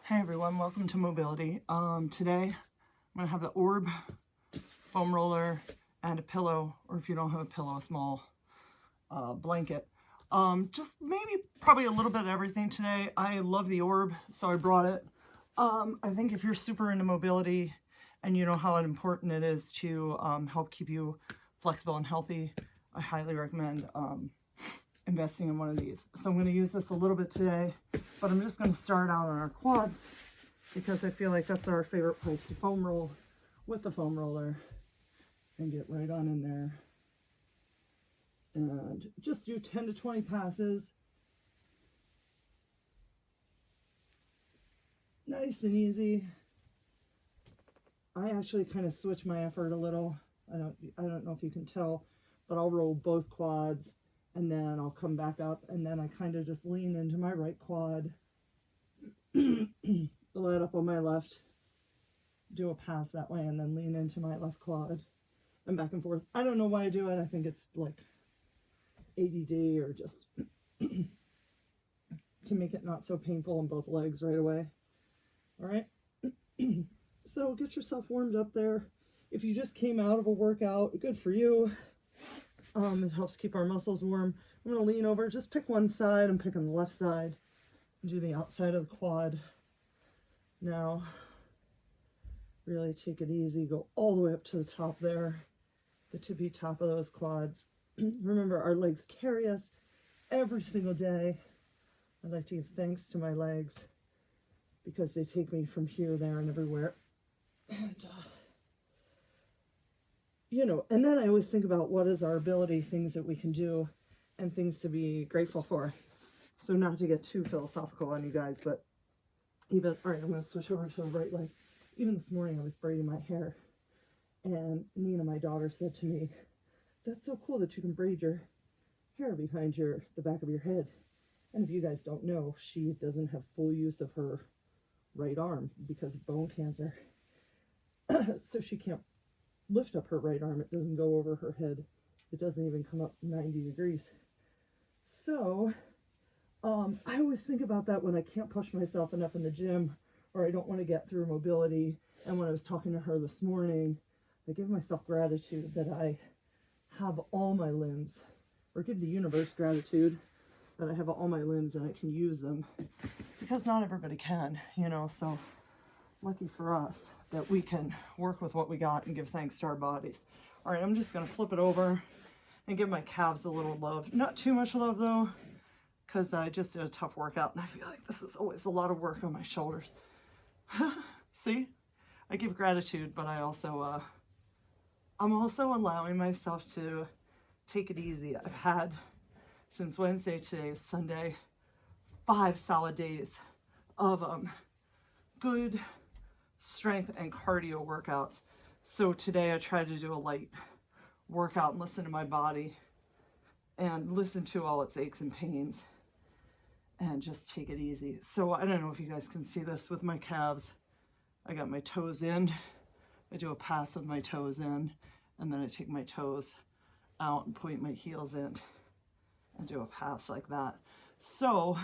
Hey everyone, welcome to Mobility. Today I'm going to have the orb, foam roller, and a pillow, or if you don't have a pillow, a small blanket. Just maybe probably a little bit of everything today. I love the orb, so I brought it. I think if you're super into mobility and you know how important it is to help keep you flexible and healthy, I highly recommend investing in one of these. So I'm going to use this a little bit today, but I'm just going to start out on our quads because I feel like that's our favorite place to foam roll with the foam roller and get right on in there. And just do 10 to 20 passes. Nice and easy. I actually kind of switch my effort a little. I don't know if you can tell, but I'll roll both quads and then I'll come back up and then I kind of just lean into my right quad, let up on my left, do a pass that way, and then lean into my left quad and back and forth. I don't know why I do it. I think it's like ADD or just to make it not so painful on both legs right away. All right. So get yourself warmed up there. If you just came out of a workout, good for you. It helps keep our muscles warm. I'm going to lean over, just pick one side. I'm picking the left side. Do the outside of the quad. Now, really take it easy. Go all the way up to the top there, the tippy top of those quads. Remember, our legs carry us every single day. I'd like to give thanks to my legs because they take me from here, there, and everywhere. And, and then I always think about what is our ability, things that we can do, and things to be grateful for. So not to get too philosophical on you guys, but all right, I'm going to switch over to the right leg. Even this morning I was braiding my hair, and Nina, my daughter, said to me, "That's so cool that you can braid your hair behind the back of your head." And if you guys don't know, she doesn't have full use of her right arm because of bone cancer. So she can't lift up her right arm. It doesn't go over her head. It doesn't even come up 90 degrees. So I always think about that when I can't push myself enough in the gym, or I don't want to get through mobility. And when I was talking to her this morning, I give myself gratitude that I have all my limbs, or give the universe gratitude that I have all my limbs and I can use them, because not everybody can, so lucky for us that we can work with what we got and give thanks to our bodies. All right, I'm just going to flip it over and give my calves a little love. Not too much love though, because I just did a tough workout and I feel like this is always a lot of work on my shoulders. See, I give gratitude, but I'm also allowing myself to take it easy. I've had, since Wednesday, today is Sunday, 5 solid days of good strength and cardio workouts. So today I tried to do a light workout and listen to my body and listen to all its aches and pains and just take it easy. So I don't know if you guys can see this with my calves. I got my toes in. I do a pass with my toes in, and then I take my toes out and point my heels in and do a pass like that. So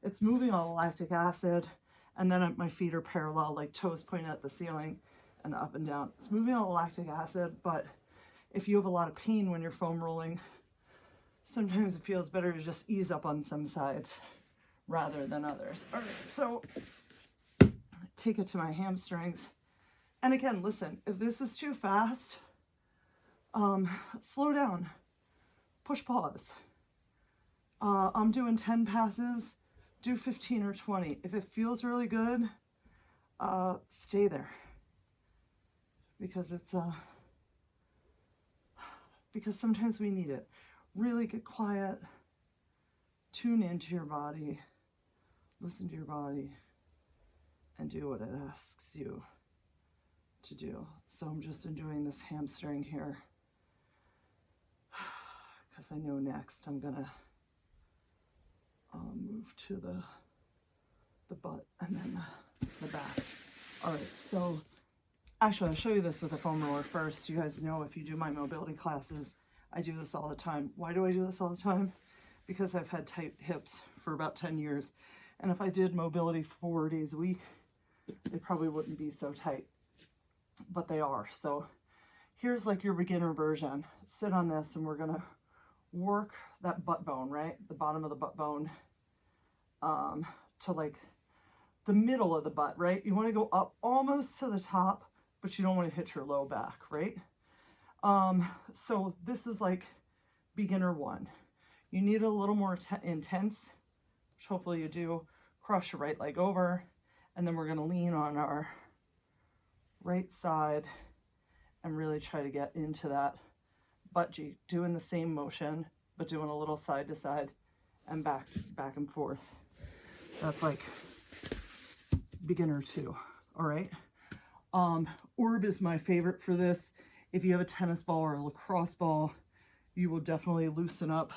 it's moving all the lactic acid, and then my feet are parallel, like toes pointing at the ceiling and up and down. It's moving all the lactic acid, but if you have a lot of pain when you're foam rolling, sometimes it feels better to just ease up on some sides rather than others. All right, so take it to my hamstrings. And again, listen, if this is too fast, slow down, push pause. I'm doing 10 passes, do 15 or 20. If it feels really good, stay there, because because sometimes we need it. Really get quiet, tune into your body, listen to your body, and do what it asks you to do. So I'm just enjoying this hamstring here, because I know next I'm gonna move to the butt and then the back. All right, so actually I'll show you this with a foam roller first. You guys know, if you do my mobility classes, I do this all the time. Why do I do this all the time? Because I've had tight hips for about 10 years, And if I did mobility 4 days a week, they probably wouldn't be so tight, but they are. So here's like your beginner version. Sit on this and we're gonna work that butt bone, right? The bottom of the butt bone to like the middle of the butt, right? You wanna go up almost to the top, but you don't wanna hit your low back, right? So this is like beginner 1. You need a little more intense, which hopefully you do. Cross your right leg over, and then we're gonna lean on our right side and really try to get into that butt cheek, doing the same motion, but doing a little side to side and back and forth. That's like beginner 2, all right? Orb is my favorite for this. If you have a tennis ball or a lacrosse ball, you will definitely loosen up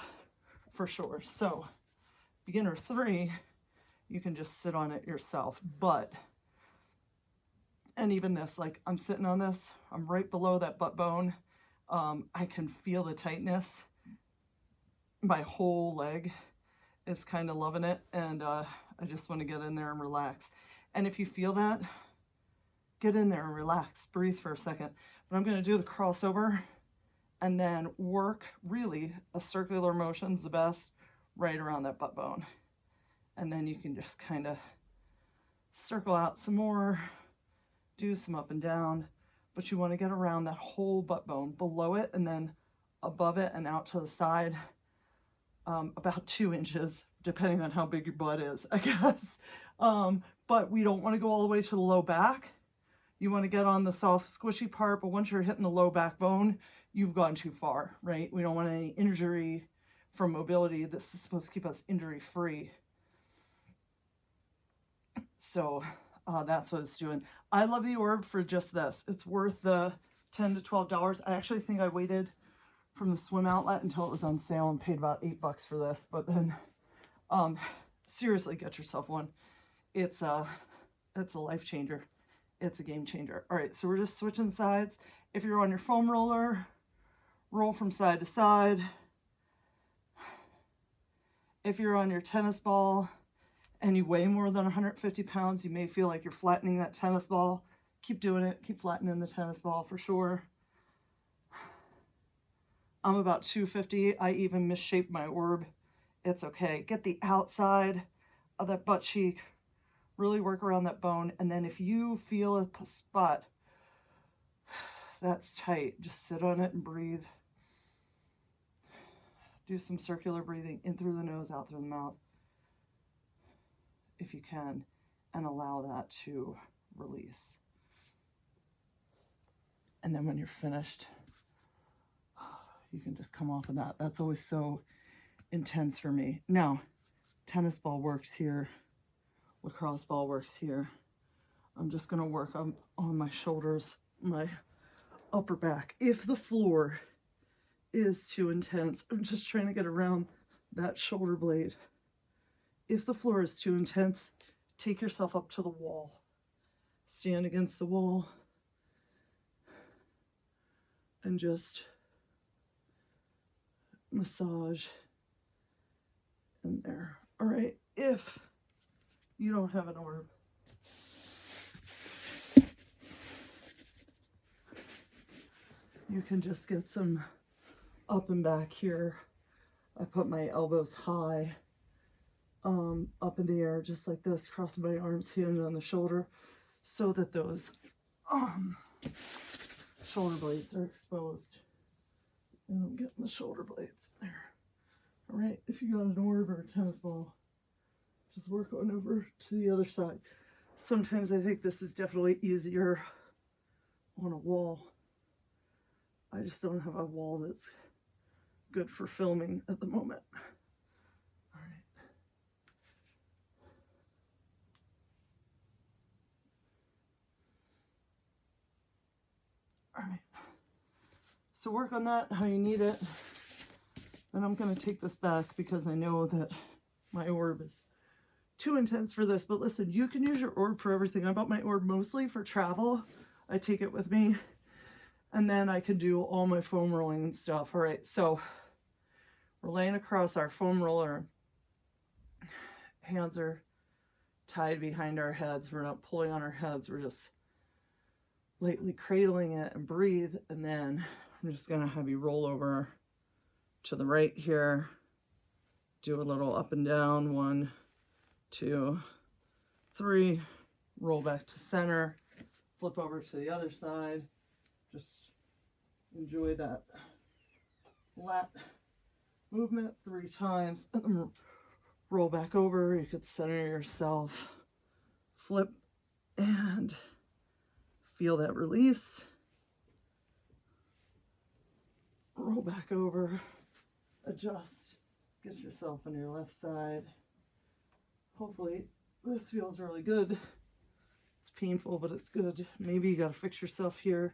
for sure. So beginner 3, you can just sit on it yourself, and even this, like I'm sitting on this, I'm right below that butt bone. I can feel the tightness. My whole leg is kind of loving it, and I just want to get in there and relax. And if you feel that, get in there and relax, breathe for a second. But I'm going to do the crossover and then work really a circular motion's the best right around that butt bone. And then you can just kind of circle out some more, do some up and down, but you want to get around that whole butt bone, below it and then above it and out to the side, about 2 inches, depending on how big your butt is, I guess. But we don't want to go all the way to the low back. You want to get on the soft, squishy part, but once you're hitting the low back bone, you've gone too far, right? We don't want any injury from mobility. This is supposed to keep us injury free. So that's what it's doing. I love the orb for just this. It's worth the $10 to $12. I actually think I waited from the swim outlet until it was on sale and paid about $8 for this. But then seriously, get yourself one. It's a life changer. It's a game changer. All right, so we're just switching sides. If you're on your foam roller, roll from side to side. If you're on your tennis ball and you weigh more than 150 pounds, you may feel like you're flattening that tennis ball. Keep doing it. Keep flattening the tennis ball for sure. I'm about 250. I even misshaped my orb. It's okay. Get the outside of that butt cheek. Really work around that bone. And then if you feel a spot that's tight, just sit on it and breathe. Do some circular breathing in through the nose, out through the mouth, if you can, and allow that to release. And then when you're finished, you can just come off of that. That's always so intense for me. Now, tennis ball works here. Lacrosse ball works here. I'm just going to work on my shoulders, my upper back. If the floor is too intense, I'm just trying to get around that shoulder blade. If the floor is too intense, take yourself up to the wall. Stand against the wall and just massage in there. All right, if you don't have an orb, you can just get some up and back here. I put my elbows high, up in the air, just like this, crossing my arms, hand on the shoulder, so that those shoulder blades are exposed. And I'm getting the shoulder blades there. All right, if you got an orb or a tennis ball, just work on over to the other side. Sometimes I think this is definitely easier on a wall. I just don't have a wall that's good for filming at the moment. All right. All right. So work on that how you need it. Then I'm going to take this back because I know that my orb is too intense for this. But listen, you can use your orb for everything. I bought my orb mostly for travel. I take it with me. And then I can do all my foam rolling and stuff. All right, so we're laying across our foam roller. Hands are tied behind our heads. We're not pulling on our heads. We're just lightly cradling it, and breathe. And then I'm just going to have you roll over to the right here. Do a little up and down. 1, 2, 3. Roll back to center. Flip over to the other side. Just enjoy that lat movement 3 times. And then roll back over. You could center yourself. Flip and feel that release. Roll back over. Adjust. Get yourself on your left side. Hopefully this feels really good. It's painful, but it's good. Maybe you got to fix yourself here.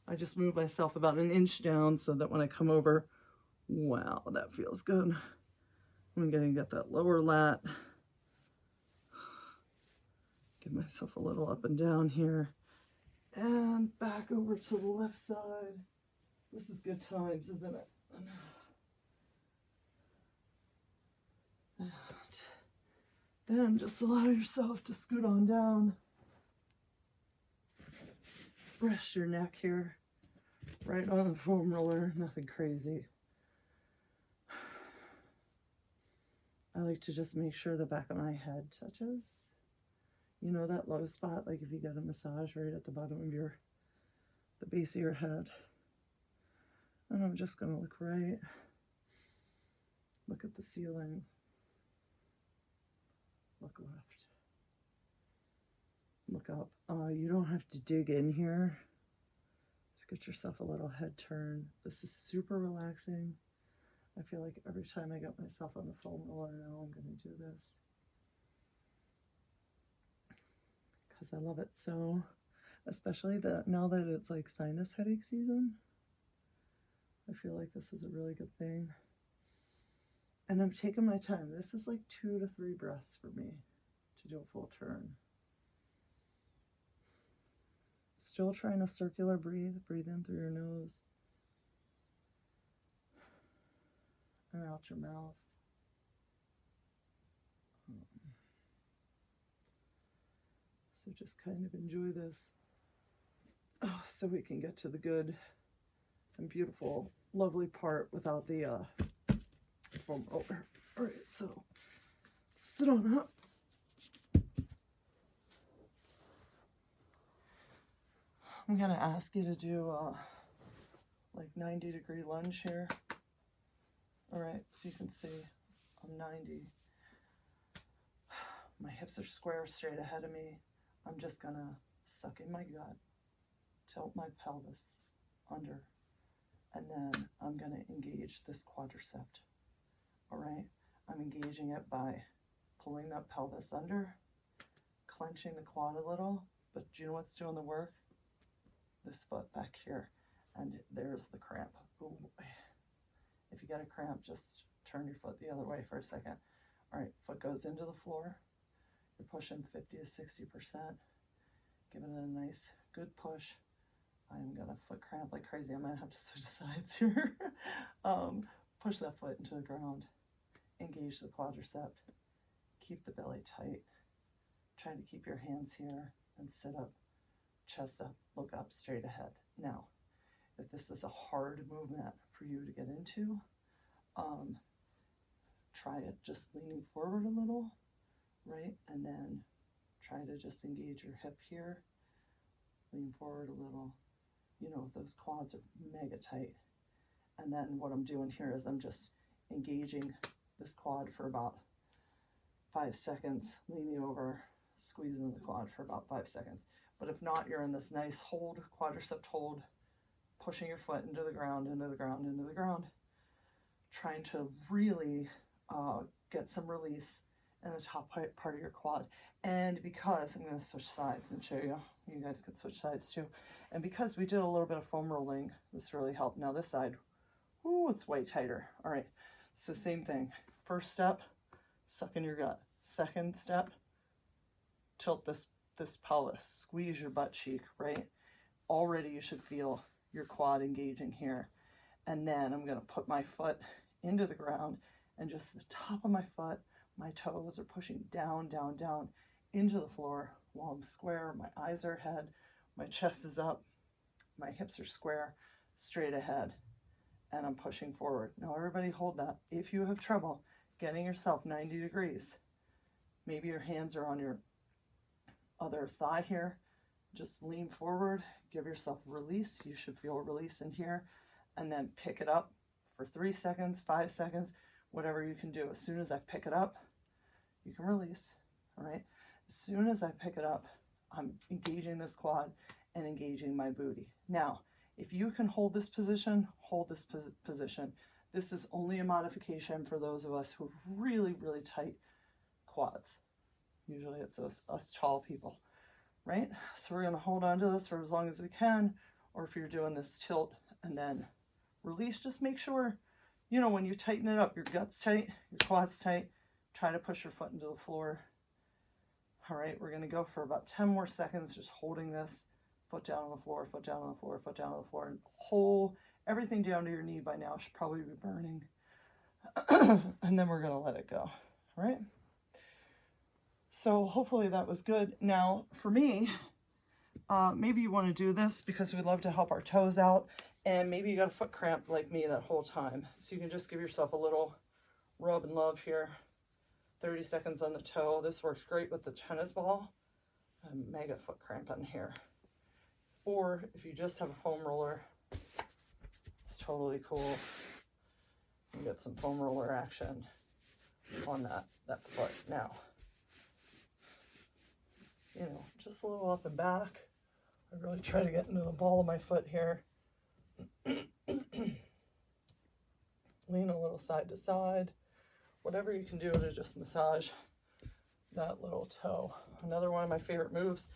I just moved myself about 1 inch down so that when I come over, wow, that feels good. I'm going to get that lower lat. Give myself a little up and down here. And back over to the left side. This is good times, isn't it? And then just allow yourself to scoot on down. Rest your neck here, right on the foam roller, nothing crazy. I like to just make sure the back of my head touches. You know, that low spot, like if you get a massage right at the bottom of the base of your head. And I'm just gonna look right. Look at the ceiling. Look left. Look up. You don't have to dig in here. Just get yourself a little head turn. This is super relaxing. I feel like every time I get myself on the foam roller now, I'm going to do this. Because I love it so. Especially now that it's like sinus headache season. I feel like this is a really good thing. And I'm taking my time. This is like 2 to 3 breaths for me to do a full turn. Still trying to circular breathe. Breathe in through your nose. And out your mouth. So just kind of enjoy this. Oh, so we can get to the good and beautiful, lovely part without the foam roller. All right, so sit on up. I'm gonna ask you to do like 90-degree lunge here. All right, so you can see I'm 90. My hips are square straight ahead of me. I'm just gonna suck in my gut, tilt my pelvis under, and then I'm gonna engage this quadricep. All right, I'm engaging it by pulling that pelvis under, clenching the quad a little, but do you know what's doing the work? This foot back here, and there's the cramp. Ooh. If you get a cramp, just turn your foot the other way for a second. All right, foot goes into the floor. You're pushing 50 to 60%. Give it a nice, good push. I'm gonna foot cramp like crazy. I might have to switch sides here. Push that foot into the ground. Engage the quadricep. Keep the belly tight. Try to keep your hands here and sit up, chest up, look up, straight ahead. Now, if this is a hard movement for you to get into, try it just leaning forward a little, right? And then try to just engage your hip here, lean forward a little. You know, those quads are mega tight. And then what I'm doing here is I'm just engaging this quad for about 5 seconds, leaning over, squeezing the quad for about 5 seconds. But if not, you're in this nice hold, quadricep hold, pushing your foot into the ground, into the ground, into the ground, trying to really get some release in the top part of your quad. And because, I'm going to switch sides and show you, you guys could switch sides too. And because we did a little bit of foam rolling, this really helped. Now this side, ooh, it's way tighter. All right, so same thing. First step, suck in your gut. Second step, tilt this pelvis, squeeze your butt cheek, right? Already you should feel your quad engaging here. And then I'm gonna put my foot into the ground, and just the top of my foot, my toes are pushing down, down, down, into the floor while I'm square. My eyes are ahead, my chest is up, my hips are square, straight ahead, and I'm pushing forward. Now everybody hold that. If you have trouble getting yourself 90 degrees, maybe your hands are on your other thigh here, just lean forward, give yourself a release. You should feel a release in here, and then pick it up for 3 seconds, 5 seconds, whatever you can do. As soon as I pick it up, you can release, all right? As soon as I pick it up, I'm engaging this quad and engaging my booty. Now, if you can hold this position, hold this position. This is only a modification for those of us who have really, really tight quads. Usually it's us tall people, right? So we're gonna hold on to this for as long as we can, or if you're doing this tilt and then release, just make sure, you know, when you tighten it up, your gut's tight, your quad's tight, try to push your foot into the floor. All right, we're gonna go for about 10 more seconds, just holding this, foot down on the floor, foot down on the floor, foot down on the floor, and hold everything down to your knee by now should probably be burning. And then we're gonna let it go, all right? So hopefully that was good. Now for me, maybe you want to do this because we love to help our toes out, and maybe you got a foot cramp like me that whole time. So you can just give yourself a little rub and love here. 30 seconds on the toe. This works great with the tennis ball. A mega foot cramp in here. Or if you just have a foam roller, it's totally cool. You get some foam roller action on that foot. Now, you know, just a little up and back. I really try to get into the ball of my foot here. Lean a little side to side. Whatever you can do to just massage that little toe. Another one of my favorite moves,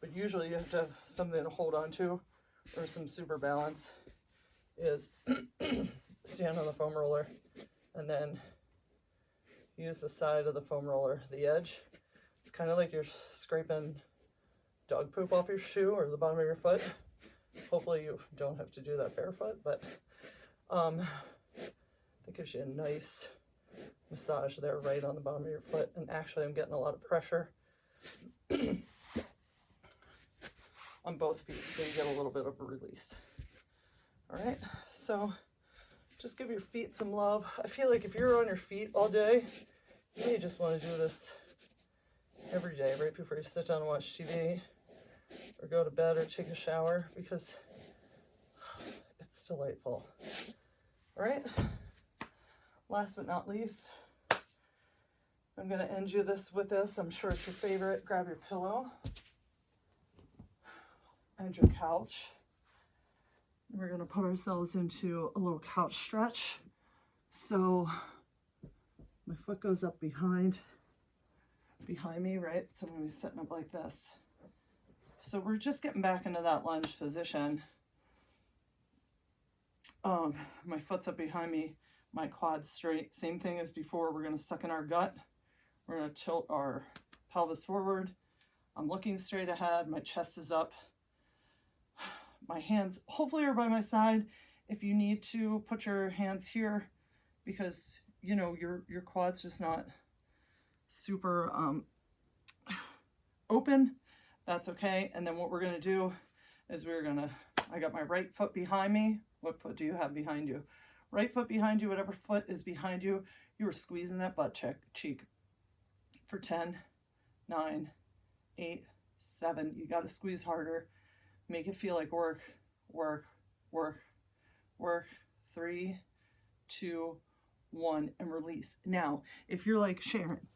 but usually you have to have something to hold on to or some super balance, is stand on the foam roller and then use the side of the foam roller, the edge. It's kind of like you're scraping dog poop off your shoe or the bottom of your foot. Hopefully you don't have to do that barefoot, but that gives you a nice massage there right on the bottom of your foot. And actually I'm getting a lot of pressure on both feet, so you get a little bit of a release. All right, so just give your feet some love. I feel like if you're on your feet all day, you may just want to do this every day, right before you sit down and watch TV or go to bed or take a shower, because it's delightful. All right, last but not least, I'm going to end you with this. I'm sure it's your favorite. Grab your pillow and your couch. We're going to put ourselves into a little couch stretch. So my foot goes up behind me, right? So I'm going to be sitting up like this. So we're just getting back into that lunge position. My foot's up behind me, my quad's straight. Same thing as before. We're going to suck in our gut. We're going to tilt our pelvis forward. I'm looking straight ahead. My chest is up. My hands hopefully are by my side. If you need to, put your hands here, because you know your quad's just not super open. That's okay. And then what we're going to do is I got my right foot behind me. What foot do you have behind you? Right foot behind you, whatever foot is behind you, you are squeezing that butt cheek for 10, 9, 8, 7. You got to squeeze harder. Make it feel like work, work, work, work. 3, 2, 1, and release. Now, if you're like, Sharon,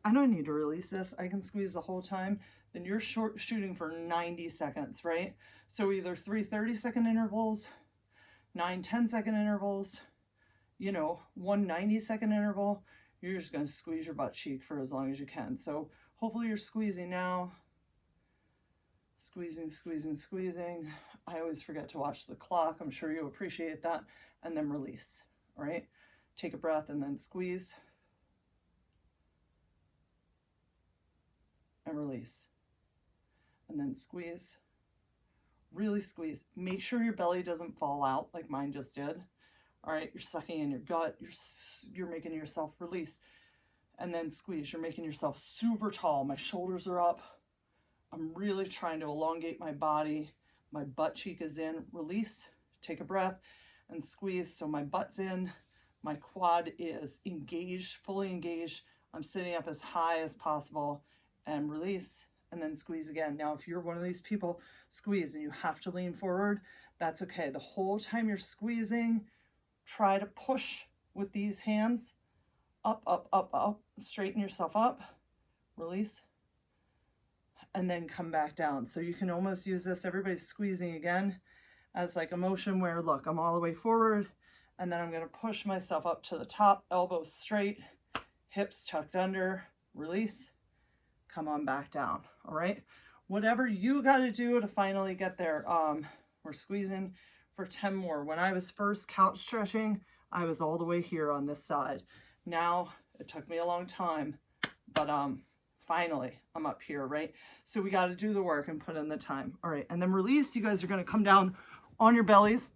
I don't need to release this, I can squeeze the whole time, then you're shooting for 90 seconds, right? So either 3 30-second intervals, 9 10-second intervals, you know, 1 90-second interval. You're just going to squeeze your butt cheek for as long as you can. So hopefully you're squeezing now. Squeezing, squeezing, squeezing. I always forget to watch the clock. I'm sure you appreciate that. And then release, all right? Take a breath and then squeeze. And release. And then squeeze. Really squeeze. Make sure your belly doesn't fall out like mine just did. All right, you're sucking in your gut. You're making yourself release. and then squeeze. You're making yourself super tall. My shoulders are up. I'm really trying to elongate my body. My butt cheek is in. Release, take a breath, and squeeze. So my butt's in, my quad is engaged, fully engaged. I'm sitting up as high as possible, and release, and then squeeze again. Now, if you're one of these people, squeeze and you have to lean forward, that's okay. The whole time you're squeezing, try to push with these hands, up, up, up, up, straighten yourself up, release, and then come back down. So you can almost use this, everybody's squeezing again, as like a motion where, look, I'm all the way forward, and then I'm gonna push myself up to the top, elbows straight, hips tucked under, release, come on back down, all right? Whatever you gotta do to finally get there. We're squeezing for 10 more. When I was first couch stretching, I was all the way here on this side. Now, it took me a long time, but finally, I'm up here, right? So we got to do the work and put in the time. All right, and then release. You guys are going to come down on your bellies.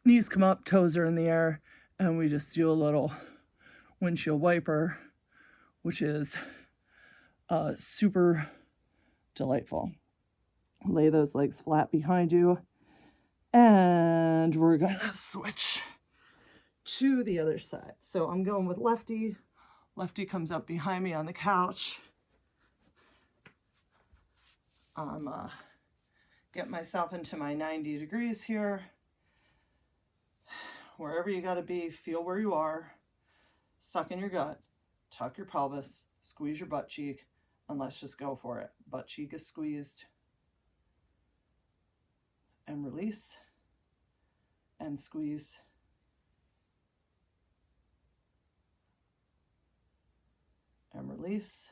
Knees come up, toes are in the air, and we just do a little windshield wiper, which is super delightful. Lay those legs flat behind you, and we're going to switch to the other side. So I'm going with lefty. Lefty comes up behind me on the couch. I'm get myself into my 90 degrees here. Wherever you gotta be, feel where you are. Suck in your gut, tuck your pelvis, squeeze your butt cheek, and let's just go for it. Butt cheek is squeezed. And release, and squeeze. And release,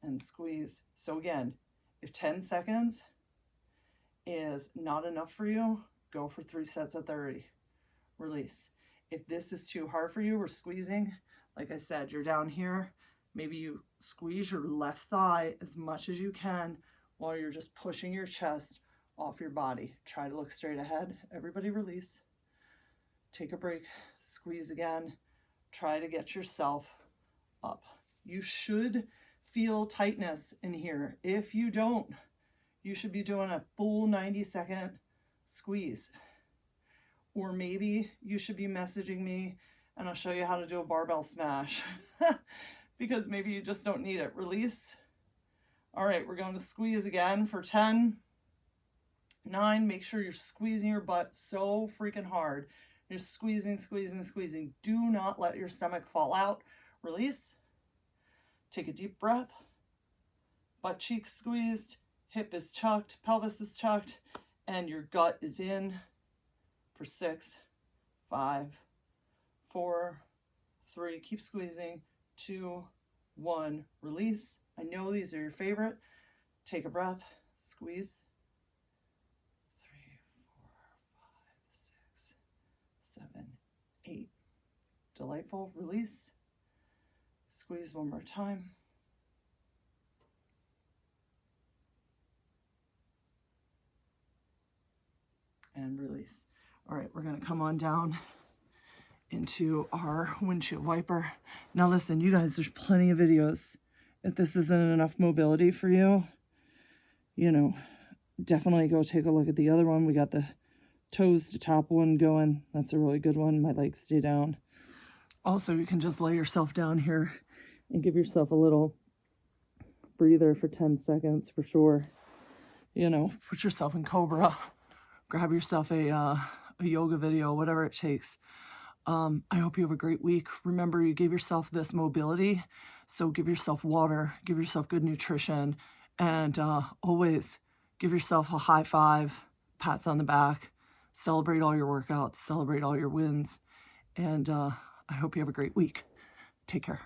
and squeeze. So again, if 10 seconds is not enough for you, go for 3 sets of 30. Release. If this is too hard for you, we're squeezing. Like I said, you're down here. Maybe you squeeze your left thigh as much as you can while you're just pushing your chest off your body. Try to look straight ahead. Everybody release. Take a break. Squeeze again. Try to get yourself up. You should feel tightness in here. If you don't, you should be doing a full 90-second squeeze. Or maybe you should be messaging me and I'll show you how to do a barbell smash because maybe you just don't need it. Release. All right, we're going to squeeze again for 10, 9. Make sure you're squeezing your butt so freaking hard. You're squeezing, squeezing, squeezing. Do not let your stomach fall out. Release. Take a deep breath. Butt cheeks squeezed. Hip is tucked. Pelvis is tucked. And your gut is in for 6, 5, 4, 3. Keep squeezing. 2, 1. Release. I know these are your favorite. Take a breath. Squeeze. 3, 4, 5, 6, 7, 8. Delightful. Release. Squeeze one more time. And release. All right, we're going to come on down into our windshield wiper. Now listen, you guys, there's plenty of videos. If this isn't enough mobility for you, you know, definitely go take a look at the other one. We got the toes to top one going. That's a really good one. My legs stay down. Also, you can just lay yourself down here and give yourself a little breather for 10 seconds for sure. You know, put yourself in cobra. Grab yourself a yoga video, whatever it takes. I hope you have a great week. Remember, you gave yourself this mobility, so give yourself water, give yourself good nutrition, and always give yourself a high five, pats on the back, celebrate all your workouts, celebrate all your wins, and I hope you have a great week. Take care.